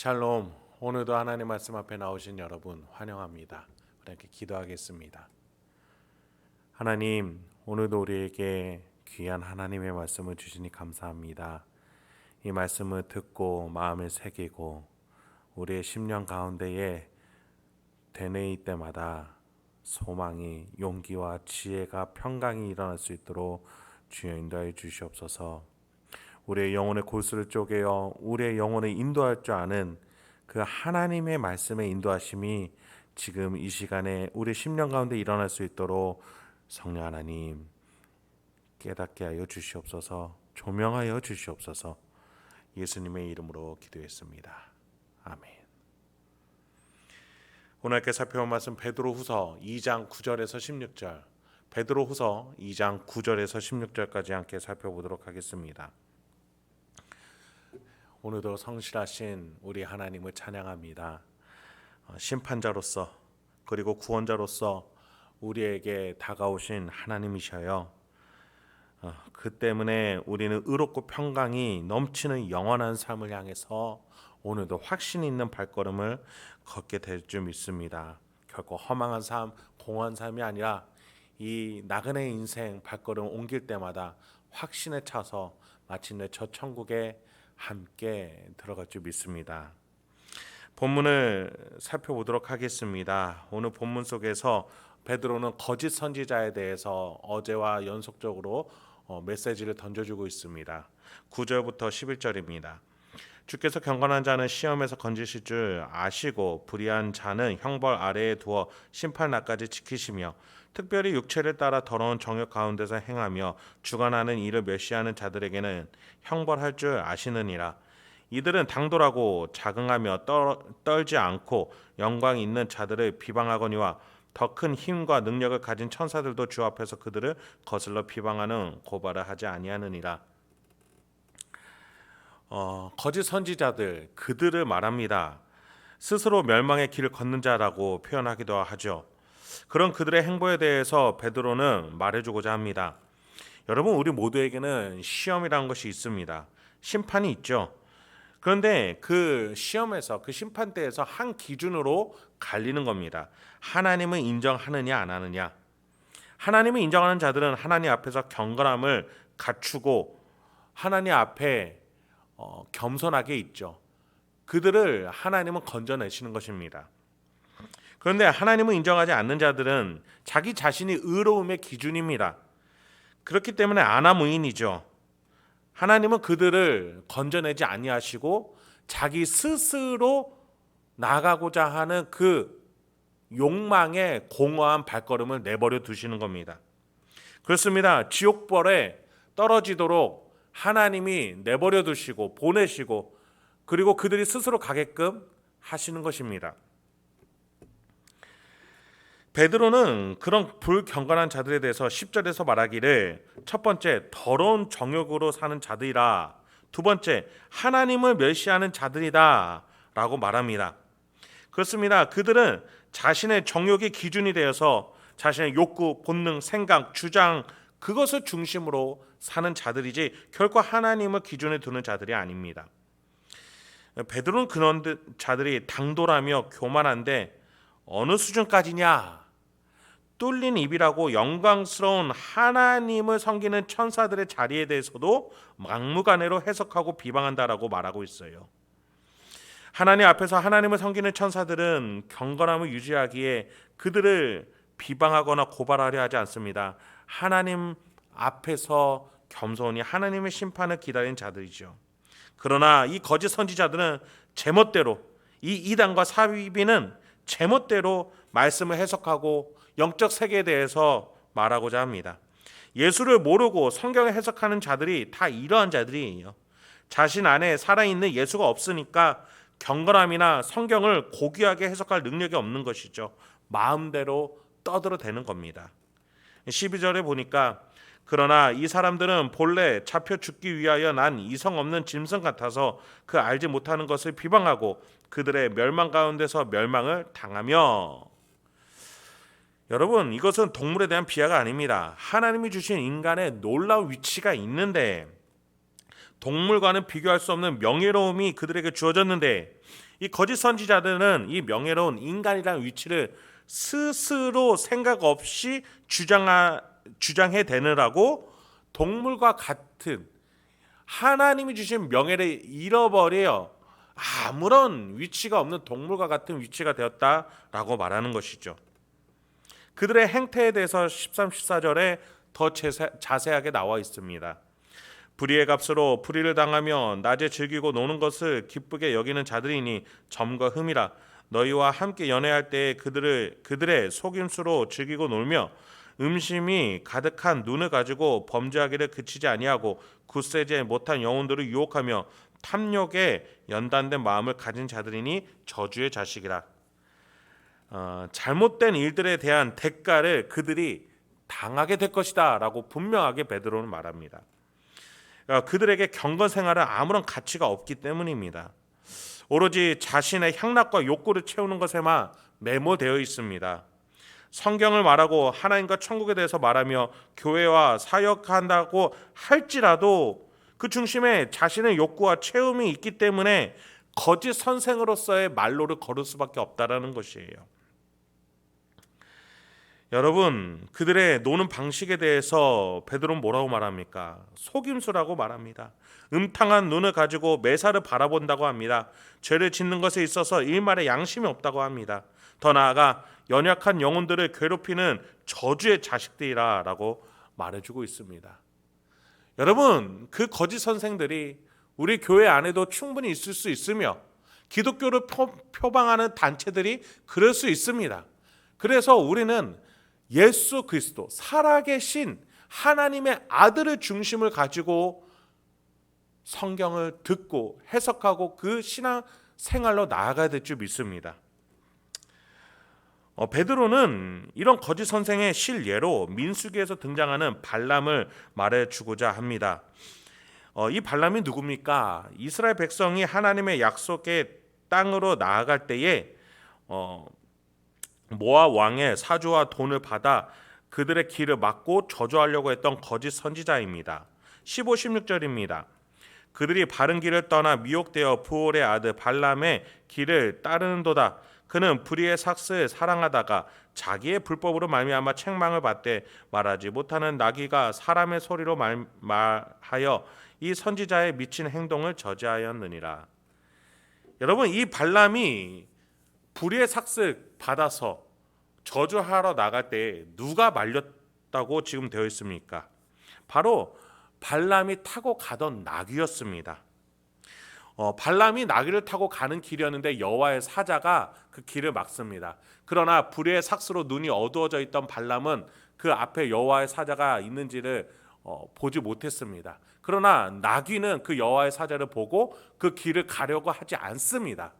샬롬. 오늘도 하나님 말씀 앞에 나오신 여러분 환영합니다. 그렇게 기도하겠습니다. 하나님, 오늘도 우리에게 귀한 하나님의 말씀을 주시니 감사합니다. 이 말씀을 듣고 마음에 새기고 우리의 심령 가운데에 되뇌일 때마다 소망이, 용기와 지혜가 평강이 일어날 수 있도록 주여 인도하여 주시옵소서. 우리의 영혼의 골수를 쪼개어 우리의 영혼을 인도할 줄 아는 그 하나님의 말씀의 인도하심이 지금 이 시간에 우리 심령 가운데 일어날 수 있도록 성령 하나님 깨닫게 하여 주시옵소서. 조명하여 주시옵소서. 예수님의 이름으로 기도했습니다. 아멘. 오늘 함께 살펴볼 말씀 베드로후서 2장 9절에서 16절. 베드로후서 2장 9절에서 16절까지 함께 살펴보도록 하겠습니다. 오늘도 성실하신 우리 하나님을 찬양합니다. 심판자로서 그리고 구원자로서 우리에게 다가오신 하나님이셔요. 그 때문에 우리는 의롭고 평강이 넘치는 영원한 삶을 향해서 오늘도 확신 있는 발걸음을 걷게 될 줄 믿습니다. 결코 허망한 삶, 공허한 삶이 아니라 이 나그네 인생 발걸음 옮길 때마다 확신에 차서 마침내 저 천국에 함께 들어갈 줄 믿습니다. 본문을 살펴보도록 하겠습니다. 오늘 본문 속에서 베드로는 거짓 선지자에 대해서 어제와 연속적으로 메시지를 던져주고 있습니다. 9절부터 11절입니다. 주께서 경건한 자는 시험에서 건지실 줄 아시고 불의한 자는 형벌 아래에 두어 심판날까지 지키시며 특별히 육체를 따라 더러운 정욕 가운데서 행하며 주관하는 일을 멸시하는 자들에게는 형벌할 줄 아시느니라. 이들은 당돌하고 자긍하며 떨지 않고 영광 있는 자들을 비방하거니와 더 큰 힘과 능력을 가진 천사들도 주 앞에서 그들을 거슬러 비방하는 고발을 하지 아니하느니라. 거짓 선지자들, 그들을 말합니다. 스스로 멸망의 길을 걷는 자라고 표현하기도 하죠. 그런 그들의 행보에 대해서 베드로는 말해주고자 합니다. 여러분, 우리 모두에게는 시험이라는 것이 있습니다. 심판이 있죠. 그런데 그 시험에서, 그 심판대에서 한 기준으로 갈리는 겁니다. 하나님을 인정하느냐 안 하느냐. 하나님을 인정하는 자들은 하나님 앞에서 경건함을 갖추고 하나님 앞에 겸손하게 있죠. 그들을 하나님은 건져내시는 것입니다. 그런데 하나님을 인정하지 않는 자들은 자기 자신이 의로움의 기준입니다. 그렇기 때문에 아나무인이죠. 하나님은 그들을 건져내지 아니하시고 자기 스스로 나가고자 하는 그 욕망의 공허한 발걸음을 내버려 두시는 겁니다. 그렇습니다. 지옥벌에 떨어지도록 하나님이 내버려 두시고 보내시고 그리고 그들이 스스로 가게끔 하시는 것입니다. 베드로는 그런 불경건한 자들에 대해서 10절에서 말하기를 첫 번째 더러운 정욕으로 사는 자들이라, 두 번째 하나님을 멸시하는 자들이다 라고 말합니다. 그렇습니다. 그들은 자신의 정욕이 기준이 되어서 자신의 욕구, 본능, 생각, 주장 그것을 중심으로 사는 자들이지 결코 하나님을 기준에 두는 자들이 아닙니다. 베드로는 그런 자들이 당돌하며 교만한데 어느 수준까지냐? 뚫린 입이라고 영광스러운 하나님을 섬기는 천사들의 자리에 대해서도 막무가내로 해석하고 비방한다라고 말하고 있어요. 하나님 앞에서 하나님을 섬기는 천사들은 경건함을 유지하기에 그들을 비방하거나 고발하려 하지 않습니다. 하나님 앞에서 겸손히 하나님의 심판을 기다린 자들이죠. 그러나 이 거짓 선지자들은 제멋대로, 이 이단과 사비비는 제멋대로 말씀을 해석하고 영적 세계에 대해서 말하고자 합니다. 예수를 모르고 성경을 해석하는 자들이 다 이러한 자들이에요. 자신 안에 살아있는 예수가 없으니까 경건함이나 성경을 고귀하게 해석할 능력이 없는 것이죠. 마음대로 떠들어대는 겁니다. 12절에 보니까 그러나 이 사람들은 본래 잡혀 죽기 위하여 난 이성 없는 짐승 같아서 그 알지 못하는 것을 비방하고 그들의 멸망 가운데서 멸망을 당하며. 여러분, 이것은 동물에 대한 비하가 아닙니다. 하나님이 주신 인간의 놀라운 위치가 있는데 동물과는 비교할 수 없는 명예로움이 그들에게 주어졌는데 이 거짓 선지자들은 이 명예로운 인간이라는 위치를 스스로 생각 없이 주장해대느라고 동물과 같은 하나님이 주신 명예를 잃어버려 아무런 위치가 없는 동물과 같은 위치가 되었다라고 말하는 것이죠. 그들의 행태에 대해서 13, 14절에 더 자세하게 나와 있습니다. 불의의 값으로 불의를 당하며 낮에 즐기고 노는 것을 기쁘게 여기는 자들이니 점과 흠이라. 너희와 함께 연애할 때에 그들의 속임수로 즐기고 놀며 음심이 가득한 눈을 가지고 범죄하기를 그치지 아니하고 굳세지 못한 영혼들을 유혹하며 탐욕에 연단된 마음을 가진 자들이니 저주의 자식이라. 잘못된 일들에 대한 대가를 그들이 당하게 될 것이다 라고 분명하게 베드로는 말합니다. 그들에게 경건 생활은 아무런 가치가 없기 때문입니다. 오로지 자신의 향락과 욕구를 채우는 것에만 매몰되어 있습니다. 성경을 말하고 하나님과 천국에 대해서 말하며 교회와 사역한다고 할지라도 그 중심에 자신의 욕구와 체험이 있기 때문에 거짓 선생으로서의 말로를 걸을 수밖에 없다라는 것이에요. 여러분, 그들의 노는 방식에 대해서 베드로는 뭐라고 말합니까? 속임수라고 말합니다. 음탕한 눈을 가지고 매사를 바라본다고 합니다. 죄를 짓는 것에 있어서 일말의 양심이 없다고 합니다. 더 나아가 연약한 영혼들을 괴롭히는 저주의 자식들이라고 말해주고 있습니다. 여러분, 그 거짓 선생들이 우리 교회 안에도 충분히 있을 수 있으며 기독교를 표방하는 단체들이 그럴 수 있습니다. 그래서 우리는 예수 그리스도 살아계신 하나님의 아들을 중심을 가지고 성경을 듣고 해석하고 그 신앙 생활로 나아가야 될 줄 믿습니다. 베드로는 이런 거짓 선생의 실예로 민수기에서 등장하는 발람을 말해주고자 합니다. 이 발람이 누굽니까? 이스라엘 백성이 하나님의 약속의 땅으로 나아갈 때에 모압 왕의 사주와 돈을 받아 그들의 길을 막고 저주하려고 했던 거짓 선지자입니다. 15, 16절입니다. 그들이 바른 길을 떠나 미혹되어 부올의 아들 발람의 길을 따르는도다. 그는 불의의 삭스를 사랑하다가 자기의 불법으로 말미암아 책망을 받되 말하지 못하는 나귀가 사람의 소리로 말하여 이 선지자의 미친 행동을 저지하였느니라. 여러분, 이 발람이 불의의 삭스 받아서 저주하러 나갈 때 누가 말렸다고 지금 되어 있습니까? 바로 발람이 타고 가던 나귀였습니다. 발람이 나귀를 타고 가는 길이었는데 여호와의 사자가 그 길을 막습니다. 그러나 불의의 삭스로 눈이 어두워져 있던 발람은 그 앞에 여호와의 사자가 있는지를 보지 못했습니다. 그러나 나귀는 그 여호와의 사자를 보고 그 길을 가려고 하지 않습니다.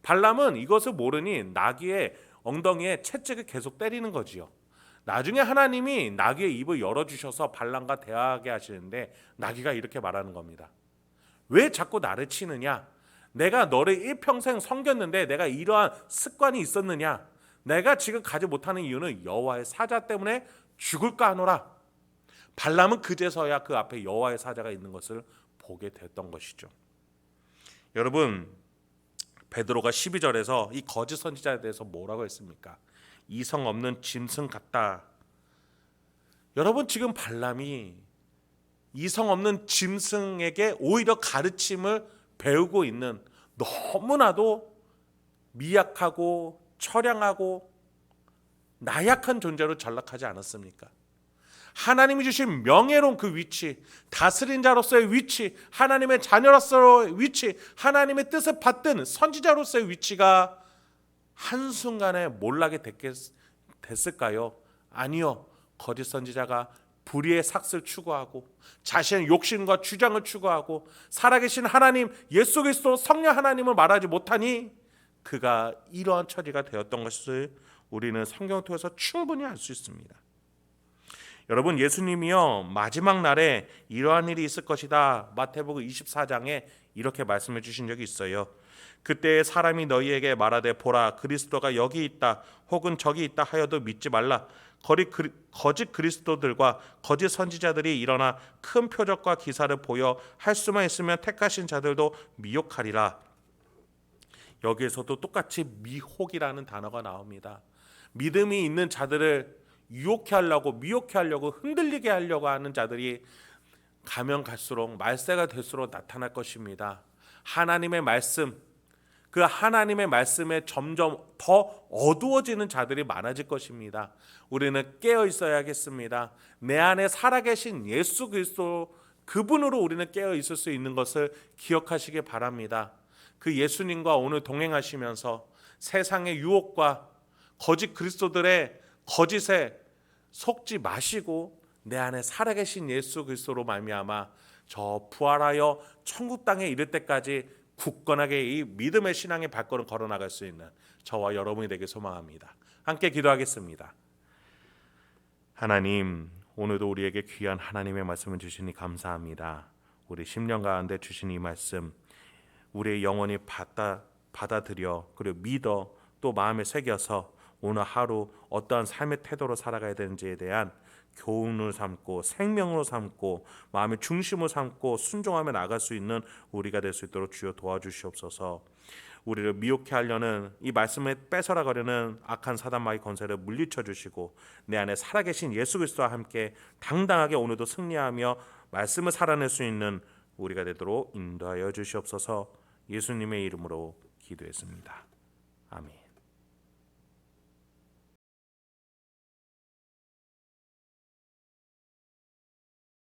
발람은 이것을 모르니 나귀의 엉덩이에 채찍을 계속 때리는 거지요. 나중에 하나님이 나귀의 입을 열어주셔서 발람과 대화하게 하시는데 나귀가 이렇게 말하는 겁니다. 왜 자꾸 나를 치느냐? 내가 너를 일평생 섬겼는데 내가 이러한 습관이 있었느냐? 내가 지금 가지 못하는 이유는 여호와의 사자 때문에 죽을까 하노라. 발람은 그제서야 그 앞에 여호와의 사자가 있는 것을 보게 됐던 것이죠. 여러분, 베드로가 12절에서 이 거짓 선지자에 대해서 뭐라고 했습니까? 이성 없는 짐승 같다. 여러분, 지금 발람이 이성 없는 짐승에게 오히려 가르침을 배우고 있는 너무나도 미약하고 처량하고 나약한 존재로 전락하지 않았습니까? 하나님이 주신 명예로운 그 위치, 다스린 자로서의 위치, 하나님의 자녀로서의 위치, 하나님의 뜻을 받든 선지자로서의 위치가 한순간에 몰락이 됐을까요? 아니요. 거짓 선지자가 불의의 삭스를 추구하고 자신의 욕심과 주장을 추구하고 살아계신 하나님 예수 그리스도 성령 하나님을 말하지 못하니 그가 이러한 처지가 되었던 것을 우리는 성경을 통해서 충분히 알 수 있습니다. 여러분, 예수님이요 마지막 날에 이러한 일이 있을 것이다 마태복음 24장에 이렇게 말씀해 주신 적이 있어요. 그때 사람이 너희에게 말하되 보라 그리스도가 여기 있다 혹은 저기 있다 하여도 믿지 말라. 거짓 그리스도들과 거짓 선지자들이 일어나 큰 표적과 기사를 보여 할 수만 있으면 택하신 자들도 미혹하리라. 여기에서도 똑같이 미혹이라는 단어가 나옵니다. 믿음이 있는 자들을 유혹해 하려고, 미혹해 하려고, 흔들리게 하려고 하는 자들이 가면 갈수록, 말세가 될수록 나타날 것입니다. 하나님의 말씀, 그 하나님의 말씀에 점점 더 어두워지는 자들이 많아질 것입니다. 우리는 깨어 있어야겠습니다. 내 안에 살아계신 예수 그리스도, 그분으로 우리는 깨어 있을 수 있는 것을 기억하시기 바랍니다. 그 예수님과 오늘 동행하시면서 세상의 유혹과 거짓 그리스도들의 거짓에 속지 마시고 내 안에 살아계신 예수 그리스도로 말미암아 저 부활하여 천국 땅에 이를 때까지 굳건하게 이 믿음의 신앙의 발걸음 걸어나갈 수 있는 저와 여러분이 되길 소망합니다. 함께 기도하겠습니다. 하나님, 오늘도 우리에게 귀한 하나님의 말씀을 주시니 감사합니다. 우리 심령 가운데 주신 이 말씀 우리의 영혼이 받아들여 그리고 믿어 또 마음에 새겨서 오늘 하루 어떠한 삶의 태도로 살아가야 되는지에 대한 교훈을 삼고 생명으로 삼고 마음의 중심으로 삼고 순종하며 나갈 수 있는 우리가 될 수 있도록 주여 도와주시옵소서. 우리를 미혹해 하려는 이 말씀을 뺏어가려는 악한 사단마귀 권세를 물리쳐 주시고 내 안에 살아계신 예수 그리스도와 함께 당당하게 오늘도 승리하며 말씀을 살아낼 수 있는 우리가 되도록 인도하여 주시옵소서. 예수님의 이름으로 기도했습니다.